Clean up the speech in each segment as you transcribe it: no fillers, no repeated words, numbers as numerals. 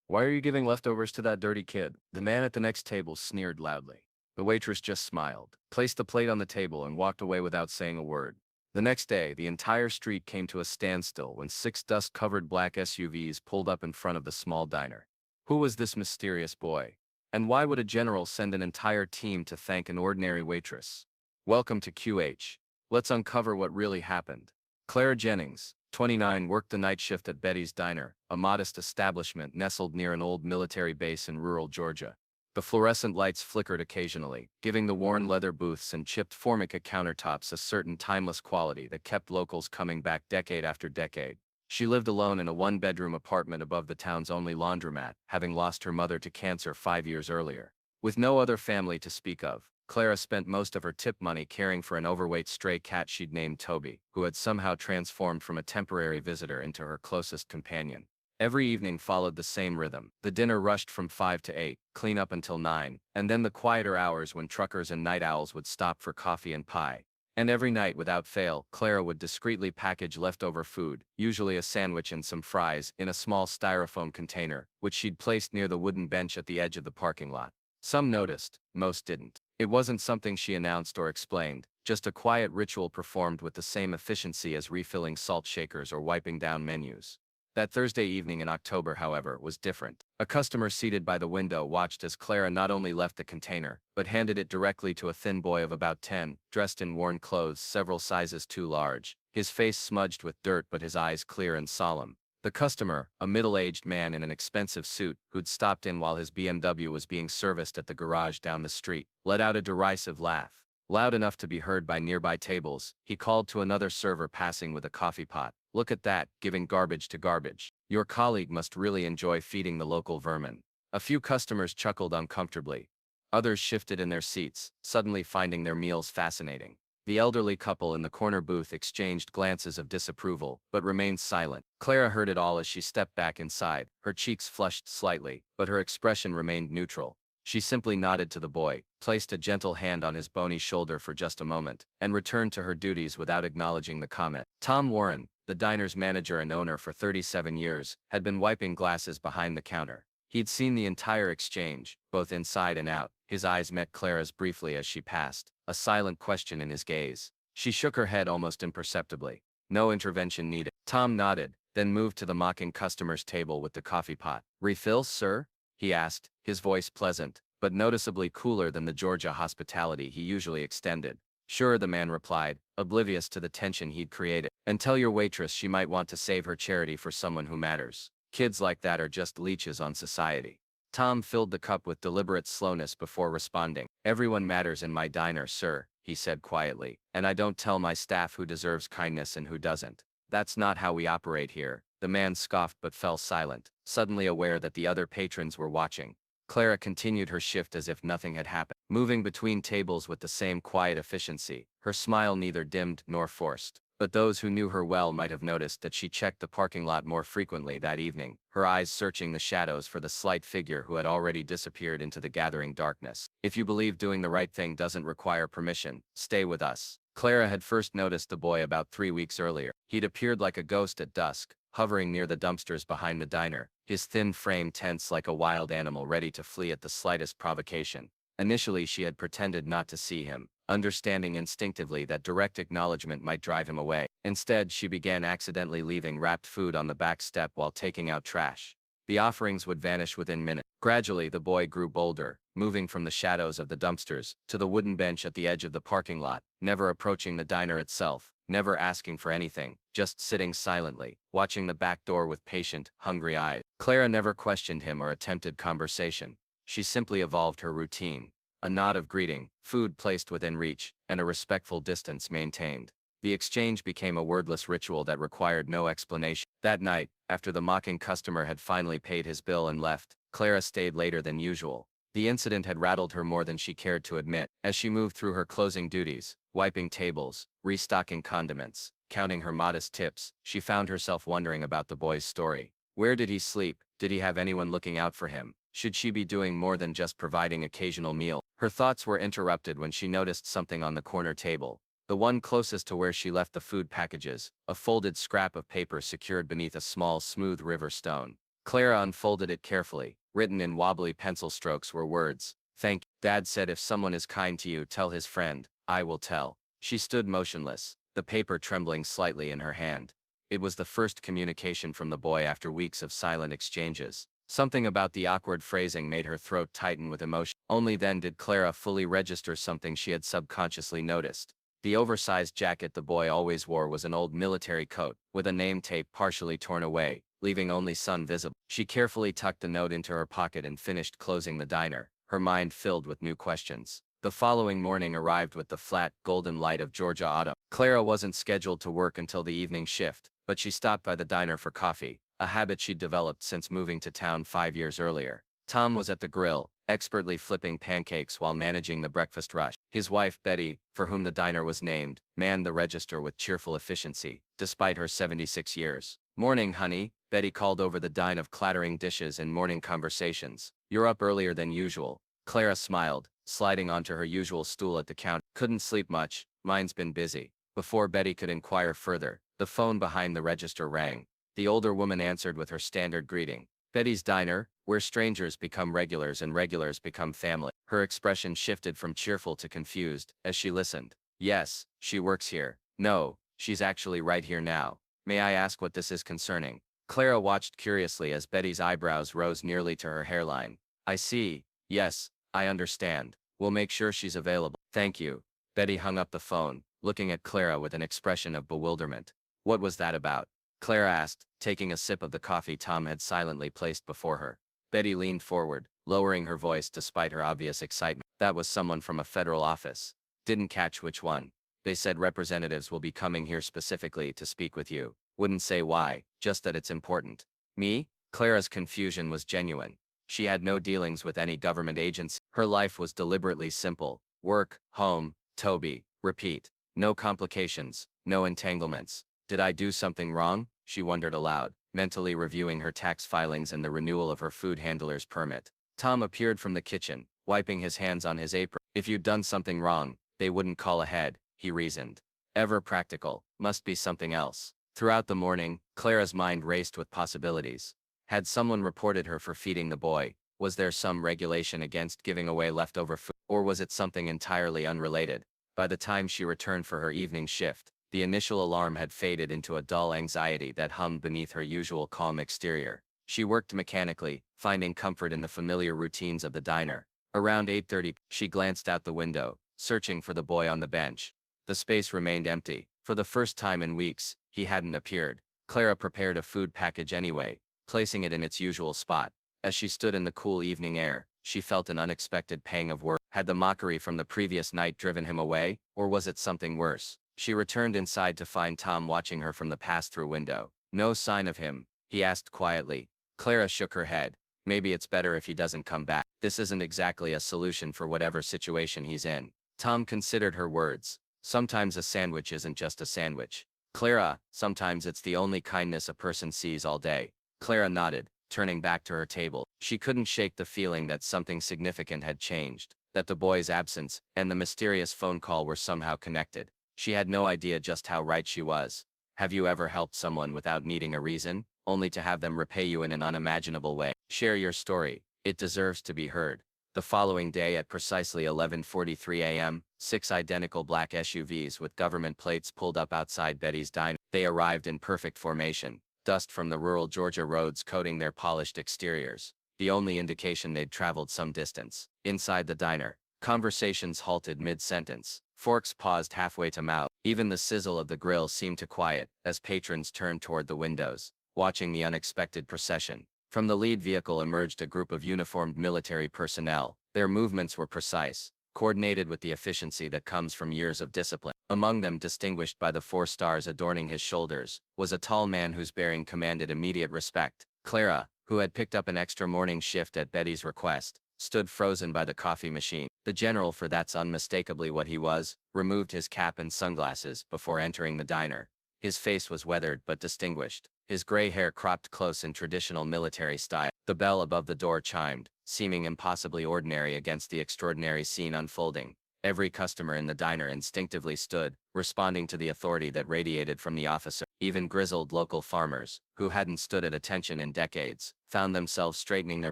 Why are you giving leftovers to that dirty kid? The man at the next table sneered loudly. The waitress just smiled, placed the plate on the table, and walked away without saying a word. The next day, the entire street came to a standstill when six dust-covered black SUVs pulled up in front of the small diner. Who was this mysterious boy? And why would a general send an entire team to thank an ordinary waitress? Welcome to QH. Let's uncover what really happened. Clara Jennings, 29, worked the night shift at Betty's Diner, a modest establishment nestled near an old military base in rural Georgia. The fluorescent lights flickered occasionally, giving the worn leather booths and chipped formica countertops a certain timeless quality that kept locals coming back decade after decade. She lived alone in a one-bedroom apartment above the town's only laundromat, having lost her mother to cancer 5 years earlier. With no other family to speak of, Clara spent most of her tip money caring for an overweight stray cat she'd named Toby, who had somehow transformed from a temporary visitor into her closest companion. Every evening followed the same rhythm. The dinner rushed from 5 to 8, clean up until 9, and then the quieter hours when truckers and night owls would stop for coffee and pie. And every night, without fail, Clara would discreetly package leftover food, usually a sandwich and some fries, in a small styrofoam container, which she'd placed near the wooden bench at the edge of the parking lot. Some noticed, most didn't. It wasn't something she announced or explained, just a quiet ritual performed with the same efficiency as refilling salt shakers or wiping down menus. That Thursday evening in October, however, was different. A customer seated by the window watched as Clara not only left the container, but handed it directly to a thin boy of about 10, dressed in worn clothes several sizes too large, his face smudged with dirt but his eyes clear and solemn. The customer, a middle-aged man in an expensive suit, who'd stopped in while his BMW was being serviced at the garage down the street, let out a derisive laugh. Loud enough to be heard by nearby tables, he called to another server passing with a coffee pot, "Look at that, giving garbage to garbage. Your colleague must really enjoy feeding the local vermin." A few customers chuckled uncomfortably. Others shifted in their seats, suddenly finding their meals fascinating. The elderly couple in the corner booth exchanged glances of disapproval, but remained silent. Clara heard it all as she stepped back inside, her cheeks flushed slightly, but her expression remained neutral. She simply nodded to the boy, placed a gentle hand on his bony shoulder for just a moment, and returned to her duties without acknowledging the comment. Tom Warren, the diner's manager and owner for 37 years, had been wiping glasses behind the counter. He'd seen the entire exchange, both inside and out. His eyes met Clara's briefly as she passed, a silent question in his gaze. She shook her head almost imperceptibly. No intervention needed. Tom nodded, then moved to the mocking customer's table with the coffee pot. "Refills, sir?" he asked, his voice pleasant, but noticeably cooler than the Georgia hospitality he usually extended. "Sure," the man replied, oblivious to the tension he'd created. "And tell your waitress she might want to save her charity for someone who matters. Kids like that are just leeches on society." Tom filled the cup with deliberate slowness before responding. "Everyone matters in my diner, sir," he said quietly, "and I don't tell my staff who deserves kindness and who doesn't. That's not how we operate here." The man scoffed but fell silent, suddenly aware that the other patrons were watching. Clara continued her shift as if nothing had happened, moving between tables with the same quiet efficiency, her smile neither dimmed nor forced. But those who knew her well might have noticed that she checked the parking lot more frequently that evening, her eyes searching the shadows for the slight figure who had already disappeared into the gathering darkness. "If you believe doing the right thing doesn't require permission, stay with us." Clara had first noticed the boy about 3 weeks earlier. He'd appeared like a ghost at dusk, hovering near the dumpsters behind the diner, his thin frame tense like a wild animal ready to flee at the slightest provocation. Initially she had pretended not to see him, understanding instinctively that direct acknowledgement might drive him away. Instead, she began accidentally leaving wrapped food on the back step while taking out trash. The offerings would vanish within minutes. Gradually, the boy grew bolder, moving from the shadows of the dumpsters to the wooden bench at the edge of the parking lot, never approaching the diner itself, never asking for anything, just sitting silently, watching the back door with patient, hungry eyes. Clara never questioned him or attempted conversation. She simply evolved her routine. A nod of greeting, food placed within reach, and a respectful distance maintained. The exchange became a wordless ritual that required no explanation. That night, after the mocking customer had finally paid his bill and left, Clara stayed later than usual. The incident had rattled her more than she cared to admit. As she moved through her closing duties, wiping tables, restocking condiments, counting her modest tips, she found herself wondering about the boy's story. Where did he sleep? Did he have anyone looking out for him? Should she be doing more than just providing occasional meal? Her thoughts were interrupted when she noticed something on the corner table, the one closest to where she left the food packages, a folded scrap of paper secured beneath a small, smooth river stone. Clara unfolded it carefully. Written in wobbly pencil strokes were words. Thank you. Dad said if someone is kind to you, tell his friend. I will tell. She stood motionless, the paper trembling slightly in her hand. It was the first communication from the boy after weeks of silent exchanges. Something about the awkward phrasing made her throat tighten with emotion. Only then did Clara fully register something she had subconsciously noticed. The oversized jacket the boy always wore was an old military coat, with a name tape partially torn away, leaving only sun visible. She carefully tucked the note into her pocket and finished closing the diner, her mind filled with new questions. The following morning arrived with the flat, golden light of Georgia autumn. Clara wasn't scheduled to work until the evening shift, but she stopped by the diner for coffee, a habit she'd developed since moving to town 5 years earlier. Tom was at the grill, expertly flipping pancakes while managing the breakfast rush. His wife, Betty, for whom the diner was named, manned the register with cheerful efficiency, despite her 76 years. Morning, honey, Betty called over the din of clattering dishes and morning conversations. You're up earlier than usual. Clara smiled, sliding onto her usual stool at the counter. Couldn't sleep much, mine's been busy. Before Betty could inquire further, the phone behind the register rang. The older woman answered with her standard greeting. Betty's Diner, where strangers become regulars and regulars become family. Her expression shifted from cheerful to confused as she listened. Yes, she works here. No, she's actually right here now. May I ask what this is concerning? Clara watched curiously as Betty's eyebrows rose nearly to her hairline. I see. Yes, I understand. We'll make sure she's available. Thank you. Betty hung up the phone, looking at Clara with an expression of bewilderment. What was that about? Clara asked, taking a sip of the coffee Tom had silently placed before her. Betty leaned forward, lowering her voice despite her obvious excitement. That was someone from a federal office. Didn't catch which one. They said representatives will be coming here specifically to speak with you. Wouldn't say why, just that it's important. Me? Clara's confusion was genuine. She had no dealings with any government agency. Her life was deliberately simple. Work, home, Toby, repeat. No complications, no entanglements. Did I do something wrong? She wondered aloud, mentally reviewing her tax filings and the renewal of her food handler's permit. Tom appeared from the kitchen, wiping his hands on his apron. If you'd done something wrong, they wouldn't call ahead, he reasoned. Ever practical, must be something else. Throughout the morning, Clara's mind raced with possibilities. Had someone reported her for feeding the boy? Was there some regulation against giving away leftover food? Or was it something entirely unrelated? By the time she returned for her evening shift, the initial alarm had faded into a dull anxiety that hummed beneath her usual calm exterior. She worked mechanically, finding comfort in the familiar routines of the diner. Around 8:30, she glanced out the window, searching for the boy on the bench. The space remained empty. For the first time in weeks, he hadn't appeared. Clara prepared a food package anyway, placing it in its usual spot. As she stood in the cool evening air, she felt an unexpected pang of worry. Had the mockery from the previous night driven him away, or was it something worse? She returned inside to find Tom watching her from the pass-through window. No sign of him, he asked quietly. Clara shook her head. Maybe it's better if he doesn't come back. This isn't exactly a solution for whatever situation he's in. Tom considered her words. Sometimes a sandwich isn't just a sandwich. Clara, sometimes it's the only kindness a person sees all day. Clara nodded, turning back to her table. She couldn't shake the feeling that something significant had changed, that the boy's absence and the mysterious phone call were somehow connected. She had no idea just how right she was. Have you ever helped someone without needing a reason, only to have them repay you in an unimaginable way? Share your story. It deserves to be heard. The following day at precisely 11:43 a.m., 6 identical black SUVs with government plates pulled up outside Betty's diner. They arrived in perfect formation, dust from the rural Georgia roads coating their polished exteriors, the only indication they'd traveled some distance. Inside the diner, conversations halted mid-sentence. Forks paused halfway to mouth. Even the sizzle of the grill seemed to quiet as patrons turned toward the windows, watching the unexpected procession. From the lead vehicle emerged a group of uniformed military personnel. Their movements were precise, coordinated with the efficiency that comes from years of discipline. Among them, distinguished by the 4 stars adorning his shoulders, was a tall man whose bearing commanded immediate respect. Clara, who had picked up an extra morning shift at Betty's request, stood frozen by the coffee machine. The general, for that's unmistakably what he was, removed his cap and sunglasses before entering the diner. His face was weathered but distinguished, his gray hair cropped close in traditional military style. The bell above the door chimed, seeming impossibly ordinary against the extraordinary scene unfolding. Every customer in the diner instinctively stood, responding to the authority that radiated from the officer. Even grizzled local farmers, who hadn't stood at attention in decades, found themselves straightening their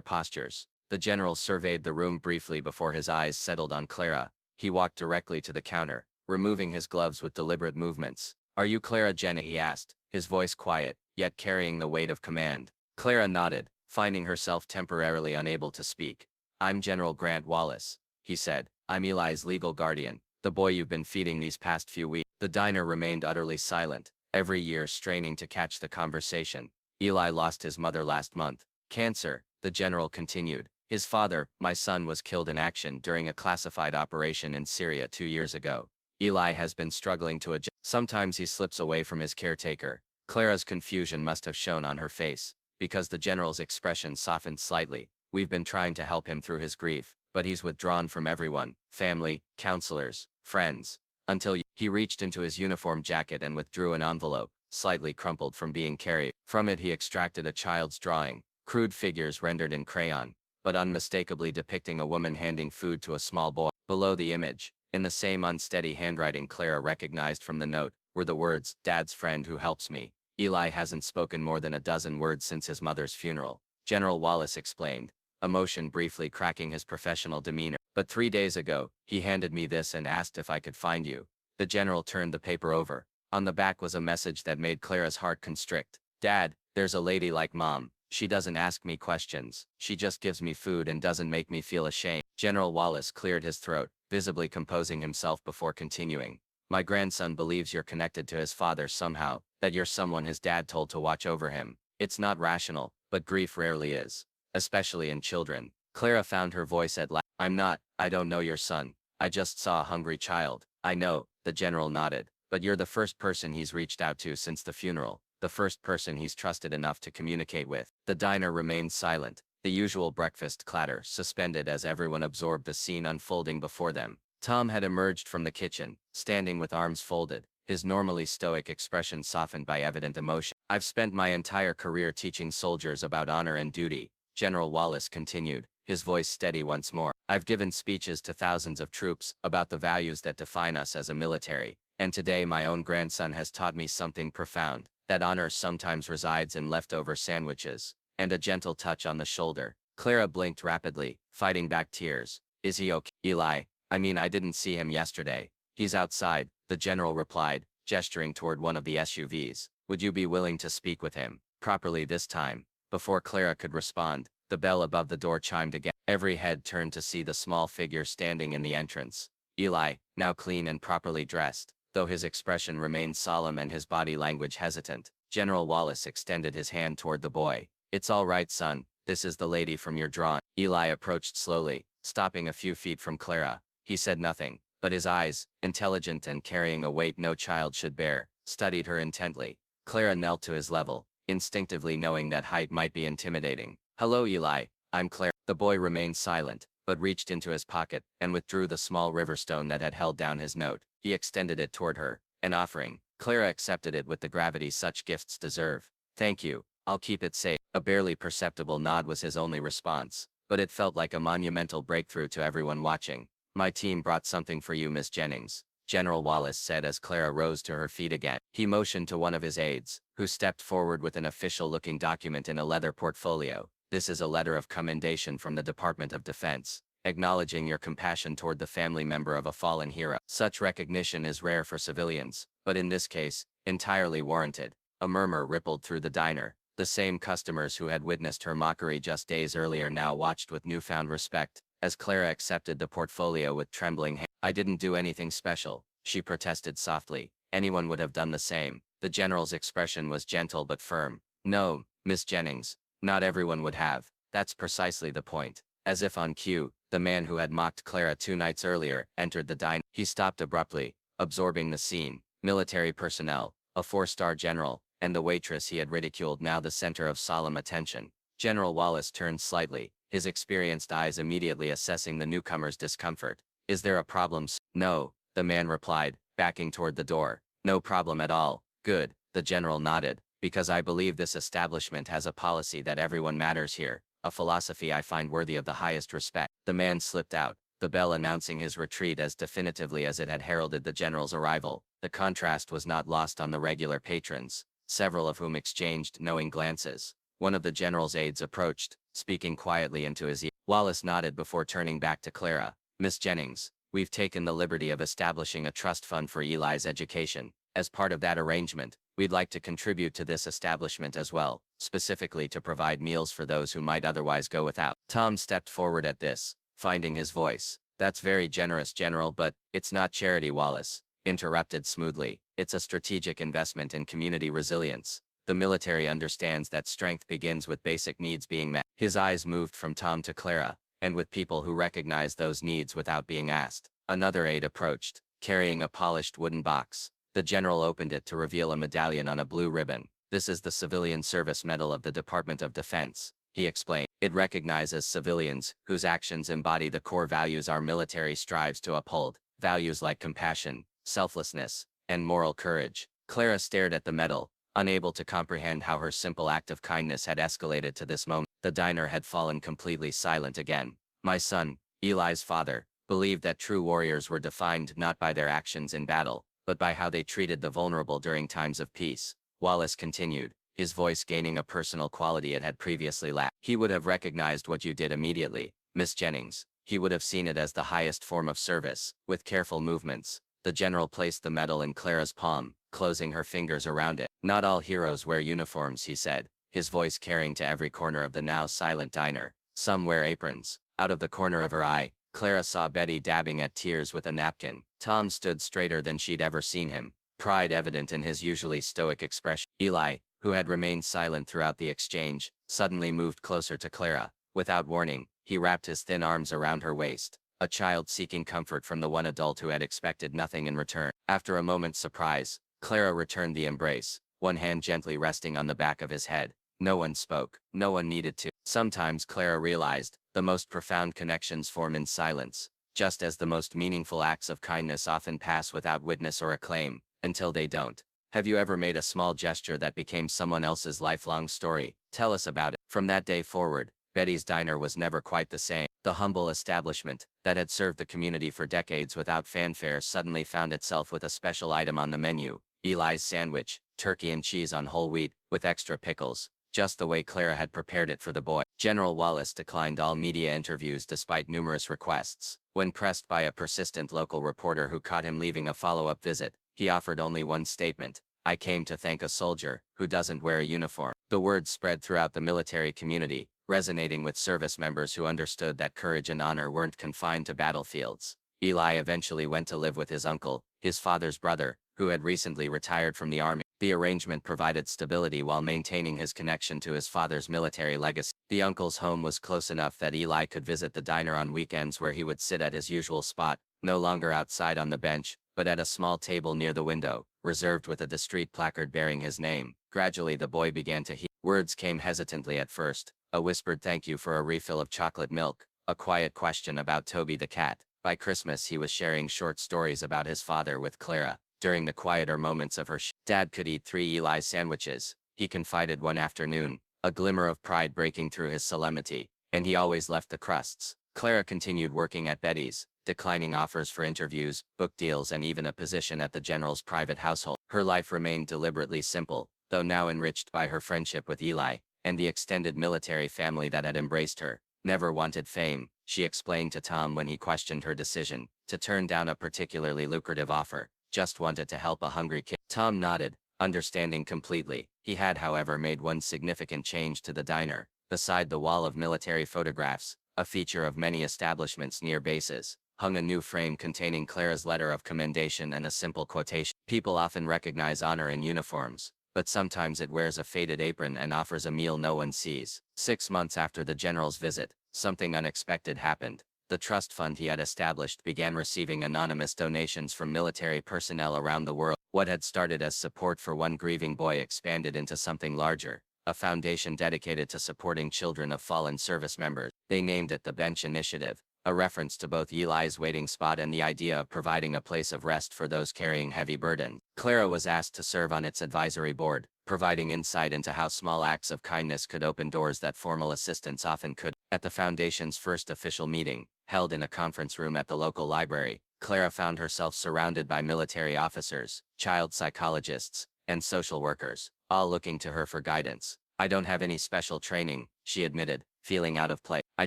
postures. The general surveyed the room briefly before his eyes settled on Clara. He walked directly to the counter, removing his gloves with deliberate movements. "Are you Clara Jenny?" he asked, his voice quiet, yet carrying the weight of command. Clara nodded, finding herself temporarily unable to speak. "I'm General Grant Wallace," he said. "I'm Eli's legal guardian, the boy you've been feeding these past few weeks." The diner remained utterly silent, every year straining to catch the conversation. "Eli lost his mother last month. Cancer," the general continued. "His father, my son, was killed in action during a classified operation in Syria 2 years ago. Eli has been struggling to adjust. Sometimes he slips away from his caretaker." Clara's confusion must have shown on her face, because the general's expression softened slightly. "We've been trying to help him through his grief, but he's withdrawn from everyone, family, counselors, friends. Until he reached into his uniform jacket and withdrew an envelope, slightly crumpled from being carried. From it he extracted a child's drawing, crude figures rendered in crayon, but unmistakably depicting a woman handing food to a small boy. Below the image, in the same unsteady handwriting Clara recognized from the note, were the words, "Dad's friend who helps me." Eli hasn't spoken more than a dozen words since his mother's funeral, General Wallace explained, emotion briefly cracking his professional demeanor. "But 3 days ago, he handed me this and asked if I could find you." The general turned the paper over. On the back was a message that made Clara's heart constrict. "Dad, there's a lady like Mom. She doesn't ask me questions. She just gives me food and doesn't make me feel ashamed." General Wallace cleared his throat, visibly composing himself before continuing. "My grandson believes you're connected to his father somehow, that you're someone his dad told to watch over him. It's not rational, but grief rarely is, especially in children." Clara found her voice at last. "I'm not, I don't know your son. I just saw a hungry child." "I know," the general nodded, "but you're the first person he's reached out to since the funeral, the first person he's trusted enough to communicate with." The diner remained silent, the usual breakfast clatter suspended as everyone absorbed the scene unfolding before them. Tom had emerged from the kitchen, standing with arms folded, his normally stoic expression softened by evident emotion. "I've spent my entire career teaching soldiers about honor and duty," General Wallace continued, his voice steady once more. "I've given speeches to thousands of troops about the values that define us as a military, and today my own grandson has taught me something profound, that honor sometimes resides in leftover sandwiches." And a gentle touch on the shoulder. Clara blinked rapidly, fighting back tears. "Is he okay?" "Eli, I mean, I didn't see him yesterday." "He's outside," the general replied, gesturing toward one of the SUVs. "Would you be willing to speak with him, properly this time?" Before Clara could respond, the bell above the door chimed again. Every head turned to see the small figure standing in the entrance. Eli, now clean and properly dressed, though his expression remained solemn and his body language hesitant. General Wallace extended his hand toward the boy. "It's all right, son, this is the lady from your drawing." Eli approached slowly, stopping a few feet from Clara. He said nothing, but his eyes, intelligent and carrying a weight no child should bear, studied her intently. Clara knelt to his level, instinctively knowing that height might be intimidating. "Hello, Eli, I'm Clara." The boy remained silent, but reached into his pocket and withdrew the small riverstone that had held down his note. He extended it toward her, an offering. Clara accepted it with the gravity such gifts deserve. "Thank you, I'll keep it safe." A barely perceptible nod was his only response, but it felt like a monumental breakthrough to everyone watching. "My team brought something for you, Miss Jennings," General Wallace said as Clara rose to her feet again. He motioned to one of his aides, who stepped forward with an official-looking document in a leather portfolio. "This is a letter of commendation from the Department of Defense, acknowledging your compassion toward the family member of a fallen hero. Such recognition is rare for civilians, but in this case, entirely warranted." A murmur rippled through the diner. The same customers who had witnessed her mockery just days earlier now watched with newfound respect, as Clara accepted the portfolio with trembling hands. "I didn't do anything special," she protested softly. "Anyone would have done the same." The general's expression was gentle but firm. "No, Miss Jennings, not everyone would have. That's precisely the point." As if on cue, the man who had mocked Clara 2 nights earlier entered the diner. He stopped abruptly, absorbing the scene. Military personnel, a 4-star general, and the waitress he had ridiculed now the center of solemn attention. General Wallace turned slightly, his experienced eyes immediately assessing the newcomer's discomfort. "Is there a problem, sir?" "No," the man replied, backing toward the door. "No problem at all." "Good," the general nodded, "because I believe this establishment has a policy that everyone matters here, a philosophy I find worthy of the highest respect." The man slipped out, the bell announcing his retreat as definitively as it had heralded the general's arrival. The contrast was not lost on the regular patrons, several of whom exchanged knowing glances. One of the general's aides approached, speaking quietly into his ear. Wallace nodded before turning back to Clara. "Miss Jennings, we've taken the liberty of establishing a trust fund for Eli's education. As part of that arrangement, we'd like to contribute to this establishment as well, specifically to provide meals for those who might otherwise go without." Tom stepped forward at this, finding his voice. "That's very generous, General, but it's not charity," Wallace interrupted smoothly. "It's a strategic investment in community resilience. The military understands that strength begins with basic needs being met." His eyes moved from Tom to Clara, and with people who recognize those needs without being asked. Another aide approached, carrying a polished wooden box. The general opened it to reveal a medallion on a blue ribbon. "This is the Civilian Service Medal of the Department of Defense," he explained. "It recognizes civilians whose actions embody the core values our military strives to uphold, values like compassion, selflessness, and moral courage." Clara stared at the medal, unable to comprehend how her simple act of kindness had escalated to this moment. The diner had fallen completely silent again. "My son, Eli's father, believed that true warriors were defined not by their actions in battle, but by how they treated the vulnerable during times of peace," Wallace continued, his voice gaining a personal quality it had previously lacked. "He would have recognized what you did immediately, Miss Jennings. He would have seen it as the highest form of service." With careful movements, the general placed the medal in Clara's palm, closing her fingers around it. "Not all heroes wear uniforms," he said, his voice carrying to every corner of the now silent diner. "Some wear aprons." Out of the corner of her eye, Clara saw Betty dabbing at tears with a napkin. Tom stood straighter than she'd ever seen him, pride evident in his usually stoic expression. Eli, who had remained silent throughout the exchange, suddenly moved closer to Clara. Without warning, he wrapped his thin arms around her waist, a child seeking comfort from the one adult who had expected nothing in return. After a moment's surprise, Clara returned the embrace, one hand gently resting on the back of his head. No one spoke. No one needed to. Sometimes Clara realized, the most profound connections form in silence, just as the most meaningful acts of kindness often pass without witness or acclaim, until they don't. Have you ever made a small gesture that became someone else's lifelong story? Tell us about it. From that day forward, Betty's Diner was never quite the same. The humble establishment, that had served the community for decades without fanfare, suddenly found itself with a special item on the menu: Eli's sandwich, turkey and cheese on whole wheat, with extra pickles, just the way Clara had prepared it for the boy. General Wallace declined all media interviews despite numerous requests. When pressed by a persistent local reporter who caught him leaving a follow-up visit, he offered only one statement: "I came to thank a soldier who doesn't wear a uniform." The word spread throughout the military community, resonating with service members who understood that courage and honor weren't confined to battlefields. Eli eventually went to live with his uncle, his father's brother, who had recently retired from the army. The arrangement provided stability while maintaining his connection to his father's military legacy. The uncle's home was close enough that Eli could visit the diner on weekends, where he would sit at his usual spot, no longer outside on the bench, but at a small table near the window, reserved with a discreet placard bearing his name. Gradually the boy began to hear. Words came hesitantly at first: a whispered thank you for a refill of chocolate milk, a quiet question about Toby the cat. By Christmas he was sharing short stories about his father with Clara. During the quieter moments of her "Dad could eat 3 Eli sandwiches," he confided one afternoon, a glimmer of pride breaking through his solemnity, "and he always left the crusts." Clara continued working at Betty's, declining offers for interviews, book deals, and even a position at the general's private household. Her life remained deliberately simple, though now enriched by her friendship with Eli, and the extended military family that had embraced her. "Never wanted fame," she explained to Tom when he questioned her decision to turn down a particularly lucrative offer. "Just wanted to help a hungry kid." Tom nodded, understanding completely. He had, however, made one significant change to the diner. Beside the wall of military photographs, a feature of many establishments near bases, hung a new frame containing Clara's letter of commendation and a simple quotation: "People often recognize honor in uniforms, but sometimes it wears a faded apron and offers a meal no one sees." 6 months after the general's visit, something unexpected happened. The trust fund he had established began receiving anonymous donations from military personnel around the world. What had started as support for one grieving boy expanded into something larger: a foundation dedicated to supporting children of fallen service members. They named it the Bench Initiative, a reference to both Eli's waiting spot and the idea of providing a place of rest for those carrying heavy burdens. Clara was asked to serve on its advisory board, providing insight into how small acts of kindness could open doors that formal assistance often could. At the foundation's first official meeting, held in a conference room at the local library, Clara found herself surrounded by military officers, child psychologists, and social workers, all looking to her for guidance. I don't have any special training, she admitted, feeling out of place. I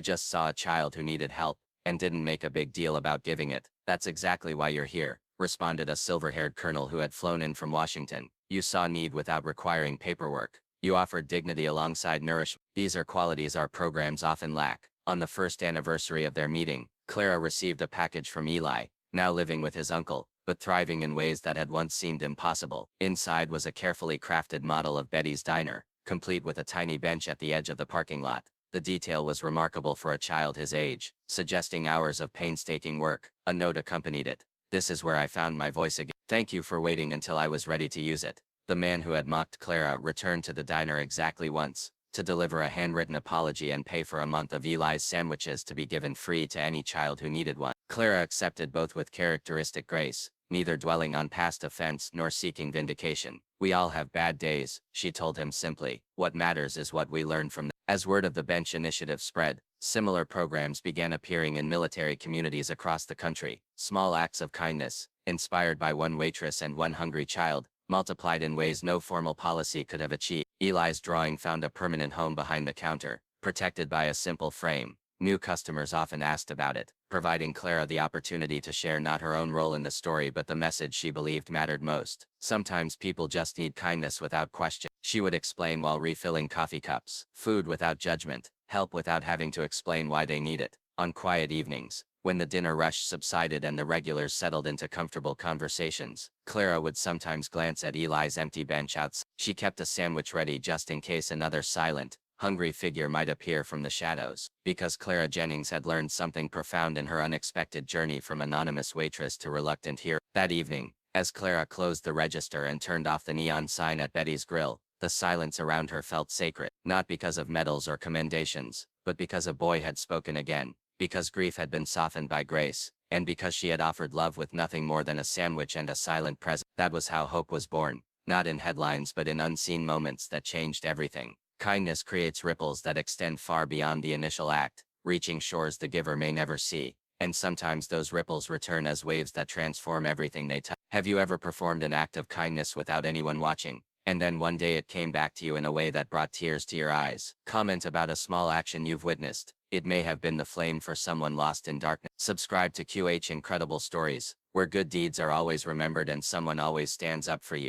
just saw a child who needed help, and didn't make a big deal about giving it. That's exactly why you're here, responded a silver-haired colonel who had flown in from Washington. You saw need without requiring paperwork. You offered dignity alongside nourishment. These are qualities our programs often lack. On the first anniversary of their meeting, Clara received a package from Eli, now living with his uncle, but thriving in ways that had once seemed impossible. Inside was a carefully crafted model of Betty's diner, complete with a tiny bench at the edge of the parking lot. The detail was remarkable for a child his age, suggesting hours of painstaking work. A note accompanied it. This is where I found my voice again. Thank you for waiting until I was ready to use it. The man who had mocked Clara returned to the diner exactly once, to deliver a handwritten apology and pay for a month of Eli's sandwiches to be given free to any child who needed one. Clara accepted both with characteristic grace, neither dwelling on past offense nor seeking vindication. We all have bad days, she told him simply. What matters is what we learn from them. As word of the bench initiative spread, similar programs began appearing in military communities across the country. Small acts of kindness, inspired by one waitress and one hungry child, multiplied in ways no formal policy could have achieved. Eli's drawing found a permanent home behind the counter, protected by a simple frame. New customers often asked about it, providing Clara the opportunity to share not her own role in the story but the message she believed mattered most. Sometimes people just need kindness without question, she would explain while refilling coffee cups. Food without judgment, help without having to explain why they need it. On quiet evenings, when the dinner rush subsided and the regulars settled into comfortable conversations, Clara would sometimes glance at Eli's empty bench outside. She kept a sandwich ready just in case another silent, hungry figure might appear from the shadows. Because Clara Jennings had learned something profound in her unexpected journey from anonymous waitress to reluctant hero. That evening, as Clara closed the register and turned off the neon sign at Betty's Grill, the silence around her felt sacred, not because of medals or commendations, but because a boy had spoken again, because grief had been softened by grace, and because she had offered love with nothing more than a sandwich and a silent presence. That was how hope was born, not in headlines but in unseen moments that changed everything. Kindness creates ripples that extend far beyond the initial act, reaching shores the giver may never see, and sometimes those ripples return as waves that transform everything they touch. Have you ever performed an act of kindness without anyone watching, and then one day it came back to you in a way that brought tears to your eyes? Comment about a small action you've witnessed. It may have been the flame for someone lost in darkness. Subscribe to QH Incredible Stories, where good deeds are always remembered and someone always stands up for you.